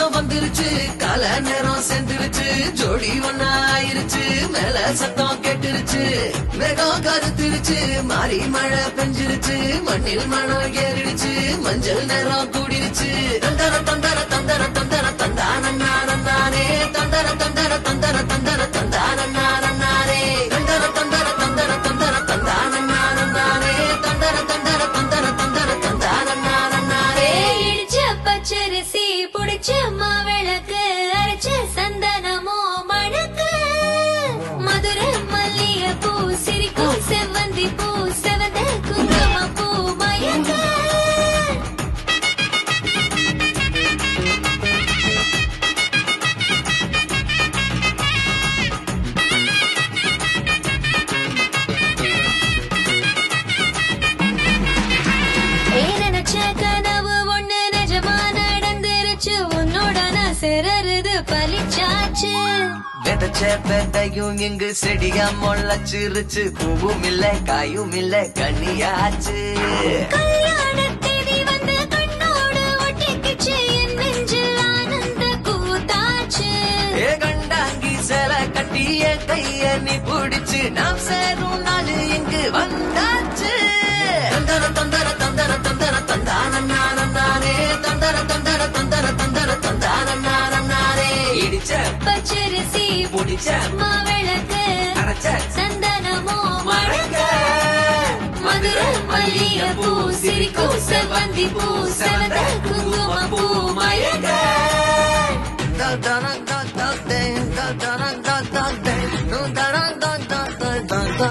காலம் வந்துருச்சு கால நேரம் சென்றுருச்சு ஜோடி ஒன்னா ஆயிருச்சு மேல சத்தம் கேட்டுருச்சு மேகம் கருத்துருச்சு மாறி மழை பெஞ்சிருச்சு மண்ணில் மணம் ஏறிடுச்சு மஞ்சள் நேரம் கூடிருச்சு தந்தர தந்தர தந்தர தந்தர தந்தானே தந்தர தந்தர தந்தர தந்தர தந்தானே தந்தர தந்தர தந்தர தந்தர தந்தானே தந்தர தந்தர தந்தர தந்தர தந்தானே இடிச்ச பச்சரிசி புடிச்ச மாவிளக்கு அரைச்ச சந்தனமோ மணக்கு மதுர மல்லிய பூ சிரிக்கும் செவ்வந்தி பூ செவந்த குங்கும பூ மயக்க நினைச்ச கனவு ஒண்ணு நிஜமா நடந்துருச்சு உன்னோட நான் சிறருது பலிச்சாச்சு விதைச்ச பெட்டையும் இங்கு செடியா முளைச்சிருச்சு பூவும் இல்ல காயும் இல்ல கனியாச்சு கல்யாண தேதி வந்து கண்ணோடு ஒட்டிக்கிச்சு என் நெஞ்சில் ஆனந்த கூத்தாச்சு ஏ கண்டாங்கி சில கட்டிய கைய நீ பிடிச்சு நாம் சேரும் நாள் இங்கு வந்தாச்சு தந்தர தந்தர தந்தர தந்தர தந்தானே தந்தர தந்தர தந்தர தந்தர தந்தானே இடிச்ச பச்சரிசி புடிச்ச மாவிளக்கு அரைச்ச சந்தனமோ மழக்க மதுர மல்லிய பூ சிரிக்கும் செவ்வந்தி பூ செவந்த குங்கும பூ மயக்க தன